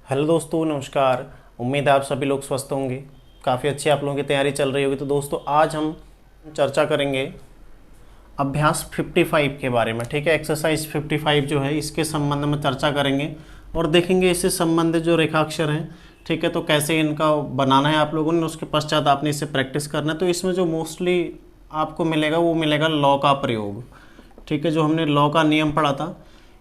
Hello दोस्तों, नमस्कार। उम्मीद है आप सभी लोग स्वस्थ होंगे। काफ़ी अच्छी आप लोगों की तैयारी चल रही होगी। तो दोस्तों, आज हम चर्चा करेंगे अभ्यास 55 के बारे में। ठीक है, एक्सरसाइज 55 जो है इसके संबंध में चर्चा करेंगे और देखेंगे इससे संबंधित जो रेखाक्षर हैं, ठीक है, तो कैसे इनका बनाना है आप लोगों ने, उसके पश्चात आपने इसे प्रैक्टिस करना है। तो इसमें जो मोस्टली आपको मिलेगा वो मिलेगा लॉ का प्रयोग। ठीक है, जो हमने लॉ का नियम पढ़ा था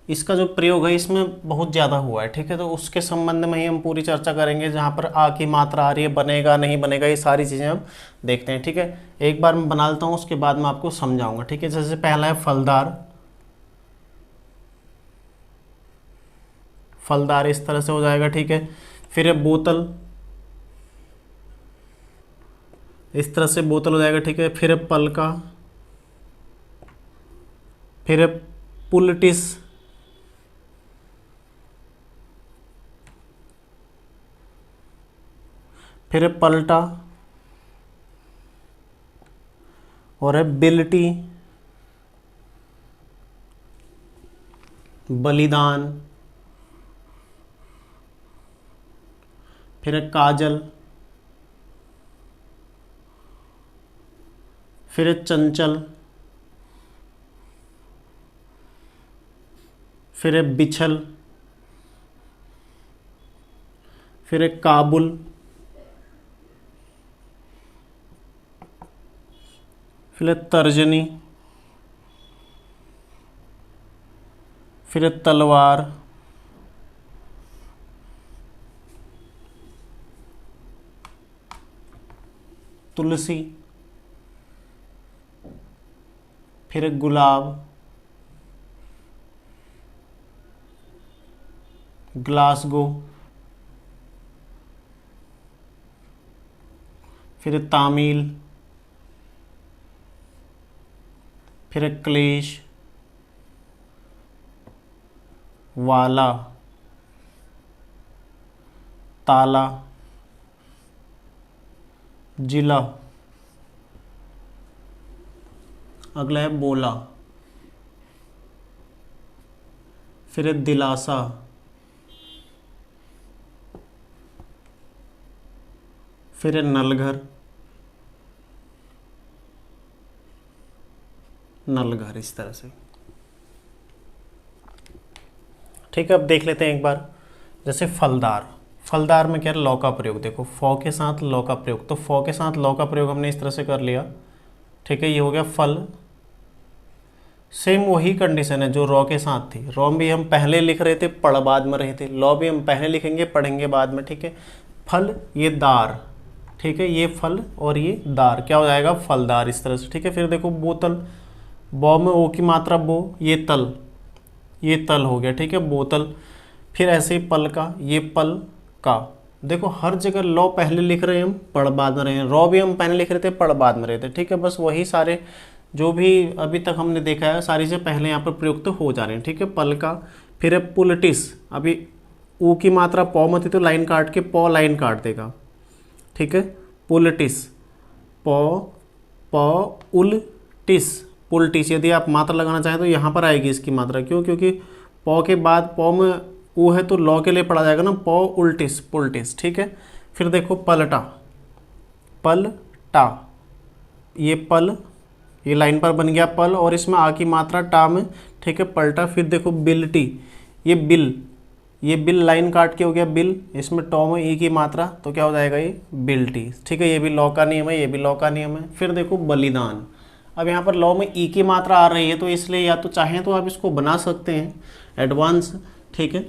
इसका जो प्रयोग है इसमें बहुत ज़्यादा हुआ है। ठीक है, तो उसके संबंध में ही हम पूरी चर्चा करेंगे। जहाँ पर आ की मात्रा आ रही है, बनेगा नहीं बनेगा, ये सारी चीज़ें हम देखते हैं। ठीक है, एक बार मैं बना लेता हूँ, उसके बाद मैं आपको समझाऊंगा। ठीक है, जैसे पहला है फलदार। फलदार इस तरह से हो जाएगा। ठीक है, फिर है बोतल, इस तरह से बोतल हो जाएगा। ठीक है, फिर है पलका, फिर है पुलटिस, फिर है पलटा और है बिल्टी, बलिदान, फिर है काजल, फिर है चंचल, फिर है बिछल, फिर है काबुल, फिर है तर्जनी, फिर है तलवार, तुलसी, फिर है गुलाब, ग्लासगो, फिर है तामील, फिर है क्लेश, वाला, ताला, जिला, अगला है बोला, फिर है दिलासा, फिर है नलघर, नलघर इस तरह से। ठीक है, अब देख लेते हैं एक बार। जैसे फलदार, फलदार में क्या है, लॉ का प्रयोग। देखो फॉ के साथ लॉ का प्रयोग, तो फॉ के साथ लॉ का प्रयोग हमने इस तरह से कर लिया। ठीक है, ये हो गया फल। सेम वही कंडीशन है जो रॉ के साथ थी। रॉ भी हम पहले लिख रहे थे, पढ़ बाद में रहे थे। लॉ भी हम पहले लिखेंगे, पढ़ेंगे बाद में। ठीक है, फल, ये दार। ठीक है, ये फल और ये दार क्या हो जाएगा, फलदार इस तरह से। ठीक है, फिर देखो बोतल, बौ में ओ की मात्रा बो, ये तल, ये तल हो गया। ठीक है, बोतल। फिर ऐसे ही पल का, ये पल का। देखो हर जगह लॉ पहले लिख रहे हैं हम, पढ़ बाद में रहे हैं। रॉ भी हम पहले लिख रहे थे, पढ़ बाद में रहे थे। ठीक है, बस वही सारे जो भी अभी तक हमने देखा है सारी से पहले यहाँ पर प्रयुक्त हो जा रहे हैं। ठीक है, पल का। फिर है पुलटिस, अभी ऊ की मात्रा पौ में थी तो लाइन काट के पौ लाइन काट देगा। ठीक है, पुलटिस, पौ पौ उल टिस, पुलटिस। यदि आप मात्रा लगाना चाहें तो यहाँ पर आएगी इसकी मात्रा। क्यों? क्योंकि पौ के बाद पौ में ऊ है तो लॉ के लिए पढ़ा जाएगा ना, पौ उल्टिस, पुलटिस। ठीक है, फिर देखो पलटा, पलटा, ये पल, ये लाइन पर बन गया पल और इसमें आ की मात्रा टा में। ठीक है, पलटा। फिर देखो बिल्टी, ये बिल, ये बिल लाइन काट के हो गया बिल, इसमें टॉ में ई की मात्रा तो क्या हो जाएगा, ये बिल्टी। ठीक है, ये भी लॉ का नियम है, ये भी लॉ का नियम है। फिर देखो बलिदान, अब यहाँ पर लॉ में ई की मात्रा आ रही है तो इसलिए या तो चाहें तो आप इसको बना सकते हैं एडवांस। ठीक है,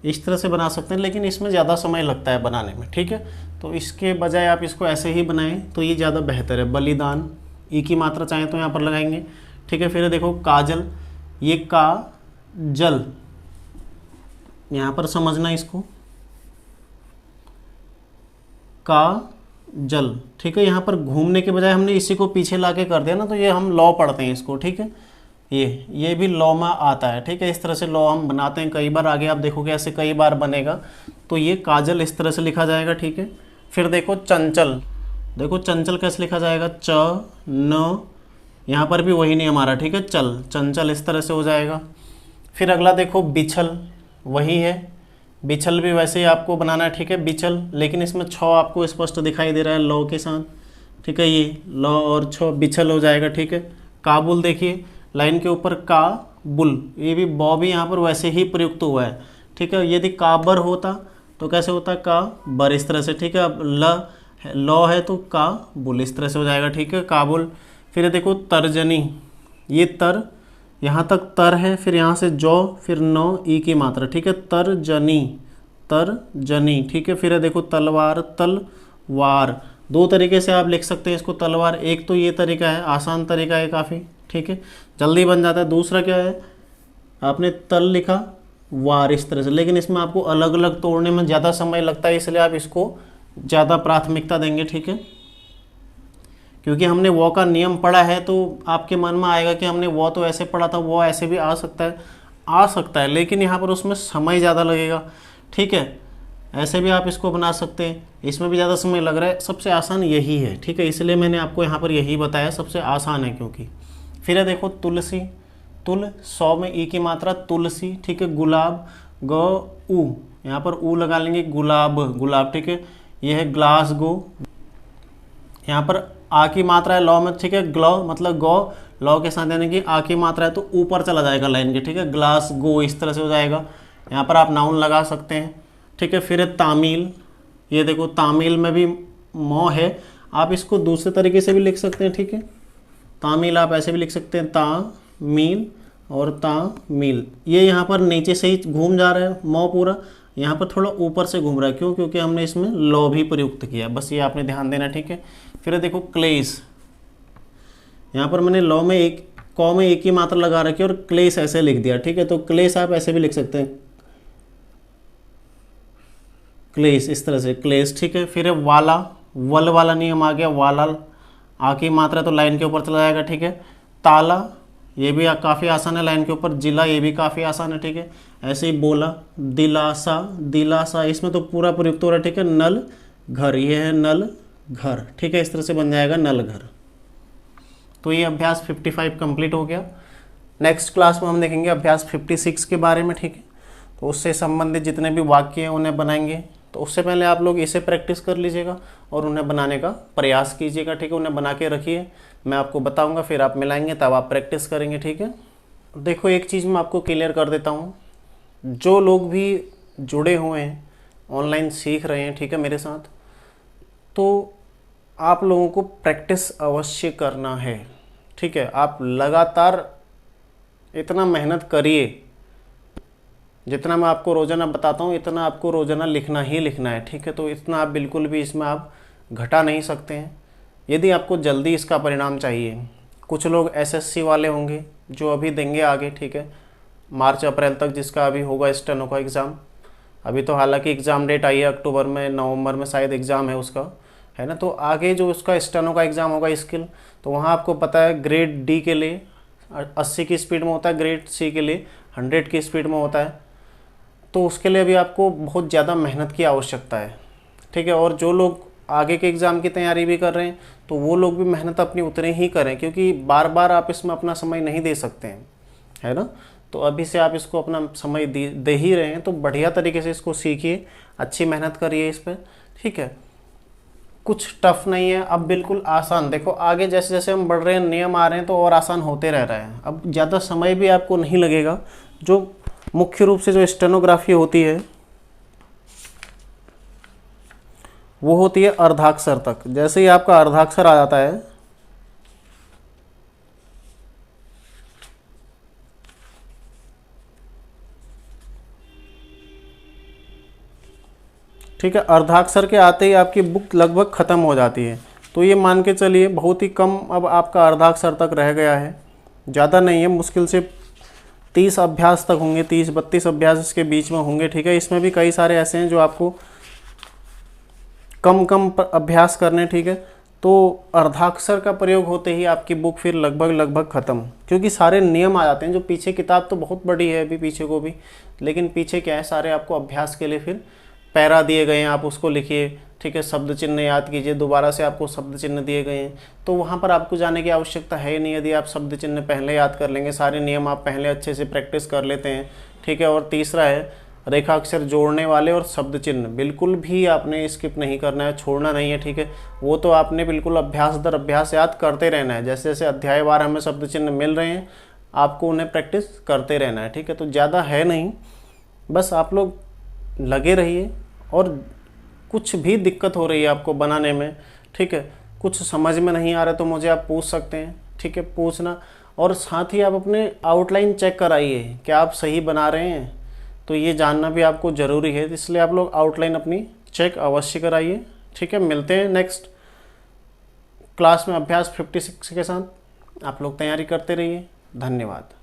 इस तरह से बना सकते हैं, लेकिन इसमें ज़्यादा समय लगता है बनाने में। ठीक है, तो इसके बजाय आप इसको ऐसे ही बनाएं तो ये ज़्यादा बेहतर है। बलिदान, ई की मात्रा चाहें तो यहाँ पर लगाएंगे। ठीक है, फिर देखो काजल, ये का जल, यहाँ पर समझना इसको, का जल। ठीक है, यहाँ पर घूमने के बजाय हमने इसी को पीछे ला के कर दिया ना, तो ये हम लॉ पढ़ते हैं इसको। ठीक है, ये भी लॉ में आता है। ठीक है, इस तरह से लॉ हम बनाते हैं कई बार, आगे आप देखोगे ऐसे कई बार बनेगा। तो ये काजल इस तरह से लिखा जाएगा। ठीक है, फिर देखो चंचल, देखो चंचल कैसे लिखा जाएगा, च न, यहाँ पर भी वही नियम आ रहा है, ठीक है, चल चंचल इस तरह से हो जाएगा। फिर अगला देखो बिछल, वही है, बिछल भी वैसे ही आपको बनाना है, ठीक है, बिछल, लेकिन इसमें छ आपको स्पष्ट दिखाई दे रहा है लौ के साथ, ठीक है, ये लौ और छ बिछल हो जाएगा, ठीक है। काबुल देखिए लाइन के ऊपर का बुल, ये भी बौ भी यहाँ पर वैसे ही प्रयुक्त हुआ है, ठीक है। यदि काबर होता तो कैसे होता, का बर इस तरह से, ठीक है। अब लौ है तो का बुल इस तरह से हो जाएगा, ठीक है, काबुल। फिर देखो तर्जनी, ये तर यहाँ तक तर है, फिर यहाँ से जौ, फिर नौ ई की मात्रा, ठीक है, तर्जनी, तर्जनी, ठीक है। फिर देखो तलवार, तलवार, दो तरीके से आप लिख सकते हैं इसको तलवार। एक तो ये तरीका है, आसान तरीका है काफ़ी, ठीक है, जल्दी बन जाता है। दूसरा क्या है, आपने तल लिखा, वार इस तरह से, लेकिन इसमें आपको अलग अलग तोड़ने में ज़्यादा समय लगता है, इसलिए आप इसको ज़्यादा प्राथमिकता देंगे, ठीक है, क्योंकि हमने वो का नियम पढ़ा है तो आपके मन में आएगा कि हमने वो तो ऐसे पढ़ा था, वो ऐसे भी आ सकता है, लेकिन यहाँ पर उसमें समय ज़्यादा लगेगा, ठीक है। ऐसे भी आप इसको बना सकते हैं, इसमें भी ज़्यादा समय लग रहा है, सबसे आसान यही है, ठीक है, इसलिए मैंने आपको यहाँ पर यही बताया, सबसे आसान है क्योंकि। फिर है देखो तुलसी, तुल 100 में ई की मात्रा, तुलसी, ठीक है। गुलाब, ग ऊ, यहाँ पर ऊ लगा लेंगे, गुलाब, गुलाब, ठीक है। यह है ग्लास गो, यहाँ पर आ की मात्रा है लौ में, ठीक है, ग्लो मतलब गौ, लौ के साथ यानी कि आ की मात्रा है तो ऊपर चला जाएगा लाइन के, ठीक है, ग्लास गो इस तरह से हो जाएगा। यहाँ पर आप नाउन लगा सकते हैं, ठीक है। फिर है तामील, ये देखो तामील में भी मौ है, आप इसको दूसरे तरीके से भी लिख सकते हैं, ठीक है, तामील आप ऐसे भी लिख सकते हैं, तामील और तामील। ये यहाँ पर नीचे से ही घूम जा रहा है मौ पूरा, यहाँ पर थोड़ा ऊपर से घूम रहा है, क्यों, क्योंकि हमने इसमें लौ भी प्रयुक्त किया, बस ये आपने ध्यान देना, ठीक है। फिर देखो क्लेश, यहाँ पर मैंने लौ में एक कौ में एक ही मात्रा लगा रखी है और क्लेश ऐसे लिख दिया, ठीक है, तो क्लेश आप ऐसे भी लिख सकते हैं, क्लेश इस तरह से, क्लेश, ठीक है। फिर है वाला, वल वाला नियम आ गया, वाला, आ की मात्रा तो लाइन के ऊपर चला जाएगा, ठीक है। ताला, ये भी काफ़ी आसान है लाइन के ऊपर। जिला, ये भी काफ़ी आसान है, ठीक है। ऐसे ही बोला, दिलासा, दिलासा, इसमें तो पूरा प्रयुक्त हो रहा है, ठीक है। नल घर, ये है नल घर, ठीक है, इस तरह से बन जाएगा नल घर। तो ये अभ्यास 55 कंप्लीट हो गया। नेक्स्ट क्लास में हम देखेंगे अभ्यास 56 के बारे में, ठीक है। तो उससे संबंधित जितने भी वाक्य हैं उन्हें बनाएंगे, तो उससे पहले आप लोग इसे प्रैक्टिस कर लीजिएगा और उन्हें बनाने का प्रयास कीजिएगा, ठीक है, उन्हें बना के रखिए, मैं आपको बताऊंगा, फिर आप मिलाएंगे तब आप प्रैक्टिस करेंगे, ठीक है। देखो एक चीज़ मैं आपको क्लियर कर देता हूँ, जो लोग भी जुड़े हुए हैं ऑनलाइन सीख रहे हैं, ठीक है, मेरे साथ, तो आप लोगों को प्रैक्टिस अवश्य करना है, ठीक है। आप लगातार इतना मेहनत करिए, जितना मैं आपको रोज़ाना बताता हूँ इतना आपको रोज़ाना लिखना ही लिखना है, ठीक है। तो इतना आप बिल्कुल भी इसमें आप घटा नहीं सकते हैं, यदि आपको जल्दी इसका परिणाम चाहिए। कुछ लोग एसएससी वाले होंगे जो अभी देंगे आगे, ठीक है, मार्च अप्रैल तक जिसका अभी होगा स्टेनो का एग्ज़ाम। अभी तो हालांकि एग्ज़ाम डेट आई है अक्टूबर में, नवंबर में शायद एग्ज़ाम है उसका, है ना। तो आगे जो उसका स्टेनो का एग्ज़ाम होगा स्किल, तो वहाँ आपको पता है ग्रेड डी के लिए 80 की स्पीड में होता है, ग्रेड सी के लिए 100 की स्पीड में होता है। तो उसके लिए भी आपको बहुत ज़्यादा मेहनत की आवश्यकता है, ठीक है। और जो लोग आगे के एग्ज़ाम की तैयारी भी कर रहे हैं तो वो लोग भी मेहनत अपनी उतनी ही करें, क्योंकि बार बार आप इसमें अपना समय नहीं दे सकते हैं, है ना। तो अभी से आप इसको अपना समय दे ही रहे हैं, तो बढ़िया तरीके से इसको सीखिए, अच्छी मेहनत करिए इस पर, ठीक है। कुछ टफ नहीं है, अब बिल्कुल आसान। देखो आगे जैसे जैसे हम बढ़ रहे हैं, नियम आ रहे हैं तो और आसान होते रह रहे हैं। अब ज़्यादा समय भी आपको नहीं लगेगा। जो मुख्य रूप से जो स्टेनोग्राफी होती है वो होती है अर्धाक्षर तक। जैसे ही आपका अर्धाक्षर आ जाता है, ठीक है, अर्धाक्षर के आते ही आपकी बुक लगभग ख़त्म हो जाती है। तो ये मान के चलिए बहुत ही कम अब आपका अर्धाक्षर तक रह गया है, ज़्यादा नहीं है, मुश्किल से 30 अभ्यास तक होंगे, 30-32 अभ्यास इसके बीच में होंगे, ठीक है। इसमें भी कई सारे ऐसे हैं जो आपको कम अभ्यास करने, ठीक है। तो अर्धाक्षर का प्रयोग होते ही आपकी बुक फिर लगभग ख़त्म, क्योंकि सारे नियम आ जाते हैं। जो पीछे किताब तो बहुत बड़ी है अभी पीछे को भी, लेकिन पीछे क्या है, सारे आपको अभ्यास के लिए फिर पैरा दिए गए हैं, आप उसको लिखिए, ठीक है, शब्द चिन्ह याद कीजिए, दोबारा से आपको शब्द चिन्ह दिए गए हैं तो वहाँ पर आपको जाने की आवश्यकता है नहीं। यदि आप शब्द चिन्ह पहले याद कर लेंगे, सारे नियम आप पहले अच्छे से प्रैक्टिस कर लेते हैं, ठीक है। और तीसरा है रेखा अक्षर जोड़ने वाले और शब्द चिन्ह, बिल्कुल भी आपने स्किप नहीं करना है, छोड़ना नहीं है, ठीक है। वो तो आपने बिल्कुल अभ्यास दर अभ्यास याद करते रहना है। जैसे जैसे अध्यायवार हमें शब्द चिन्ह मिल रहे हैं आपको उन्हें प्रैक्टिस करते रहना है, ठीक है। तो ज़्यादा है नहीं, बस आप लोग लगे रहिए। और कुछ भी दिक्कत हो रही है आपको बनाने में, ठीक है, कुछ समझ में नहीं आ रहा तो मुझे आप पूछ सकते हैं, ठीक है, पूछना। और साथ ही आप अपने आउटलाइन चेक कराइए, क्या आप सही बना रहे हैं, तो ये जानना भी आपको ज़रूरी है। इसलिए आप लोग आउटलाइन अपनी चेक अवश्य कराइए, ठीक है। मिलते हैं नेक्स्ट क्लास में अभ्यास 56 के साथ। आप लोग तैयारी करते रहिए। धन्यवाद।